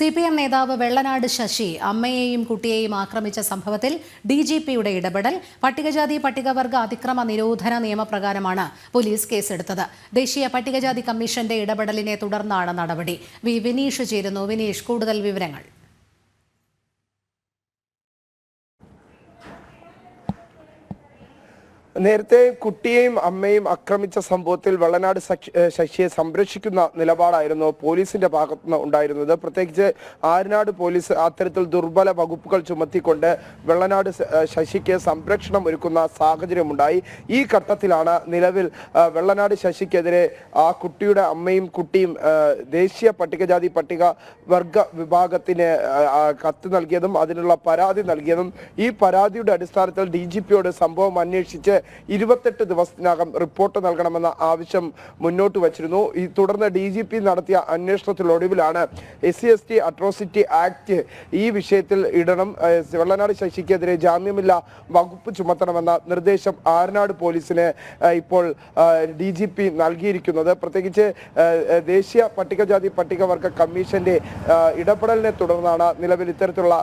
CPM നേതാവ് വെള്ളനാട് ശശി അമ്മയെയും കുട്ടിയെയും ആക്രമിച്ച സംഭവത്തിൽ DGPയുടെ ഇടപെടൽ. പട്ടികജാതി പട്ടികവർഗ അതിക്രമ നിരോധന നിയമപ്രകാരമാണ് പോലീസ് കേസെടുത്തത്. ദേശീയ പട്ടികജാതി കമ്മീഷന്റെ ഇടപെടലിനെ തുടർന്നാണ് നടപടി. വിനീഷ് ചേരുന്നു. വിനീഷ്, കൂടുതൽ വിവരങ്ങൾ. നേരത്തെ കുട്ടിയെയും അമ്മയും ആക്രമിച്ച സംഭവത്തിൽ വെള്ളനാട് ശശിയെ സംരക്ഷിക്കുന്ന നിലപാടായിരുന്നു പോലീസിന്റെ ഭാഗത്തുനിന്ന് ഉണ്ടായിരുന്നത്. പ്രത്യേകിച്ച് ആര്യനാട് പോലീസ് അത്തരത്തിൽ ദുർബല വകുപ്പുകൾ ചുമത്തിക്കൊണ്ട് വെള്ളനാട് ശശിക്ക് സംരക്ഷണം ഒരുക്കുന്ന സാഹചര്യമുണ്ടായി. ഈ ഘട്ടത്തിലാണ് നിലവിൽ വെള്ളനാട് ശശിക്കെതിരെ ആ കുട്ടിയുടെ അമ്മയും കുട്ടിയും ദേശീയ പട്ടികജാതി പട്ടിക വർഗ വിഭാഗത്തിന് കത്ത് നൽകിയതും അതിനുള്ള പരാതി നൽകിയതും. ഈ പരാതിയുടെ അടിസ്ഥാനത്തിൽ DGPയോട് സംഭവം അന്വേഷിച്ച് 28 ദിവസത്തിനകം റിപ്പോർട്ട് നൽകണമെന്ന ആവശ്യം മുന്നോട്ട് വച്ചിരുന്നു. തുടർന്ന് DGP നടത്തിയ അന്വേഷണത്തിലൊടുവിലാണ് SC/ST അട്രോസിറ്റി ആക്ട് ഈ വിഷയത്തിൽ ഇടണം, വെള്ളനാട് ശശിക്കെതിരെ ജാമ്യമില്ല വകുപ്പ് ചുമത്തണമെന്ന നിർദ്ദേശം ആര്യനാട് പോലീസിന് ഇപ്പോൾ DGP നൽകിയിരിക്കുന്നത്. പ്രത്യേകിച്ച് ദേശീയ പട്ടികജാതി പട്ടികവർഗ കമ്മീഷന്റെ ഇടപെടലിനെ തുടർന്നാണ് നിലവിൽ ഇത്തരത്തിലുള്ള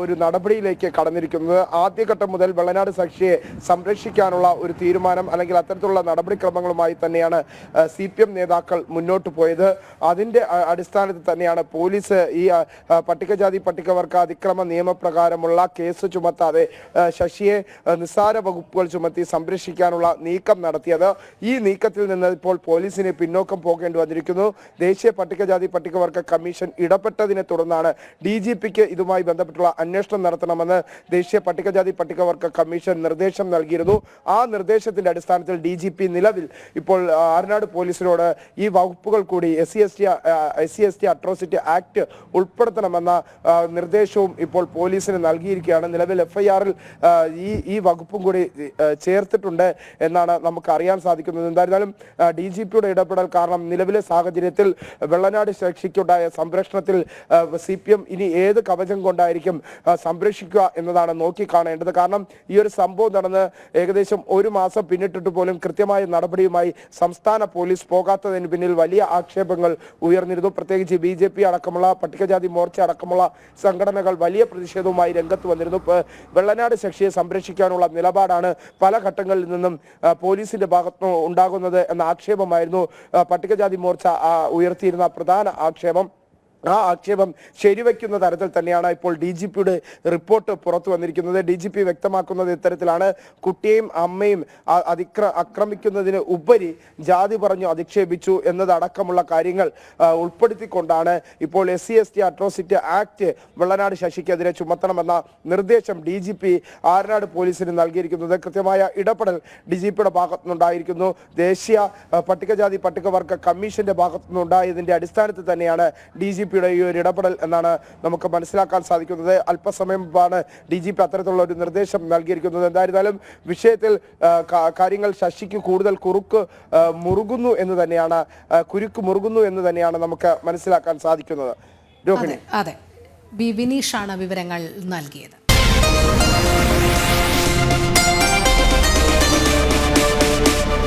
ഒരു നടപടിയിലേക്ക് കടന്നിരിക്കുന്നത്. ആദ്യഘട്ടം മുതൽ വെള്ളനാട് ശശിയെ സംരക്ഷിക്കാനുള്ള ഒരു തീരുമാനം അല്ലെങ്കിൽ അത്തരത്തിലുള്ള നടപടിക്രമങ്ങളുമായി തന്നെയാണ് CPM നേതാക്കൾ മുന്നോട്ട് പോയത്. അതിന്റെ അടിസ്ഥാനത്തിൽ തന്നെയാണ് പോലീസ് ഈ പട്ടികജാതി പട്ടികവർഗ അതിക്രമ നിയമപ്രകാരമുള്ള കേസ് ചുമത്താതെ ശശിയെ നിസ്സാര വകുപ്പുകൾ ചുമത്തി സംരക്ഷിക്കാനുള്ള നീക്കം നടത്തിയത്. ഈ നീക്കത്തിൽ നിന്ന് ഇപ്പോൾ പോലീസിന് പിന്നോക്കം പോകേണ്ടി വന്നിരിക്കുന്നു. ദേശീയ പട്ടികജാതി പട്ടികവർഗ കമ്മീഷൻ ഇടപെട്ടതിനെ തുടർന്നാണ് DGPക്ക് ഇതുമായി ബന്ധപ്പെട്ടുള്ള അന്വേഷണം നടത്തണമെന്ന് ദേശീയ പട്ടികജാതി പട്ടികവർഗ കമ്മീഷൻ നിർദ്ദേശം നൽകിയിരുന്നു. ആ നിർദ്ദേശത്തിന്റെ അടിസ്ഥാനത്തിൽ DGP നിലവിൽ ഇപ്പോൾ ആര്യനാട് പോലീസിനോട് ഈ വകുപ്പുകൾ കൂടി SC/ST അട്രോസിറ്റി ആക്ട് ഉൾപ്പെടുത്തണമെന്ന നിർദ്ദേശവും ഇപ്പോൾ പോലീസിന് നൽകിയിരിക്കുകയാണ്. നിലവിൽ FIR-ൽ ഈ വകുപ്പും കൂടി ചേർത്തിട്ടുണ്ട് എന്നാണ് നമുക്ക് അറിയാൻ സാധിക്കുന്നത്. എന്തായിരുന്നാലും DGPയുടെ ഇടപെടൽ കാരണം നിലവിലെ സാഹചര്യത്തിൽ വെള്ളനാട് ശശിക്കുണ്ടായ സംരക്ഷണത്തിൽ CPM ഇനി ഏത് കവചം കൊണ്ടായിരിക്കും സംരക്ഷിക്കുക എന്നതാണ് നോക്കിക്കാണേണ്ടത്. കാരണം ഈ ഒരു സംഭവം നടന്ന് ഏകദേശം ഒരു മാസം പിന്നിട്ടിട്ട് പോലും കൃത്യമായ നടപടിയുമായി സംസ്ഥാന പോലീസ് പോകാത്തതിന് പിന്നിൽ വലിയ ആക്ഷേപങ്ങൾ ഉയർന്നിരുന്നു. പ്രത്യേകിച്ച് BJP അടക്കമുള്ള പട്ടികജാതി മോർച്ച അടക്കമുള്ള സംഘടനകൾ വലിയ പ്രതിഷേധവുമായി രംഗത്ത് വന്നിരുന്നു. വെള്ളനാട് ശശിയെ സംരക്ഷിക്കാനുള്ള നിലപാടാണ് പല ഘട്ടങ്ങളിൽ നിന്നും പോലീസിന്റെ ഭാഗത്ത് ഉണ്ടാകുന്നത് എന്ന ആക്ഷേപമായിരുന്നു പട്ടികജാതി മോർച്ച ഉയർത്തിയിരുന്ന പ്രധാന ആക്ഷേപം. ആ ആക്ഷേപം ശരിവയ്ക്കുന്ന തരത്തിൽ തന്നെയാണ് ഇപ്പോൾ DGPയുടെ റിപ്പോർട്ട് പുറത്തു വന്നിരിക്കുന്നത്. DGP വ്യക്തമാക്കുന്നത് ഇത്തരത്തിലാണ്: കുട്ടിയെയും അമ്മയും ആക്രമിക്കുന്നതിന് ഉപരി ജാതി പറഞ്ഞു അധിക്ഷേപിച്ചു എന്നതടക്കമുള്ള കാര്യങ്ങൾ ഉൾപ്പെടുത്തിക്കൊണ്ടാണ് ഇപ്പോൾ SC/ST അട്രോസിറ്റി ആക്ട് വെള്ളനാട് ശശിക്കെതിരെ ചുമത്തണമെന്ന നിർദ്ദേശം DGP ആര്യനാട് പോലീസിന് നൽകിയിരിക്കുന്നത്. കൃത്യമായ ഇടപെടൽ DGPയുടെ ഭാഗത്തുനിന്നുണ്ടായിരിക്കുന്നു. ദേശീയ പട്ടികജാതി പട്ടികവർഗ കമ്മീഷന്റെ ഭാഗത്തുനിന്നുണ്ടായതിന്റെ അടിസ്ഥാനത്തിൽ തന്നെയാണ് DGP ഈ ഒരു ഇടപെടൽ എന്നാണ് നമുക്ക് മനസ്സിലാക്കാൻ സാധിക്കുന്നത്. അല്പസമയം മുമ്പാണ് DGP അത്തരത്തിലുള്ള ഒരു നിർദ്ദേശം നൽകിയിരിക്കുന്നത്. എന്തായിരുന്നാലും വിഷയത്തിൽ കാര്യങ്ങൾ ശശിക്ക് കൂടുതൽ കുരുക്ക് മുറുകുന്നു എന്ന് തന്നെയാണ് നമുക്ക് മനസ്സിലാക്കാൻ സാധിക്കുന്നത്. രോഹിണി. അതെ, വിനീഷാണ് വിവരങ്ങൾ നൽകിയത്.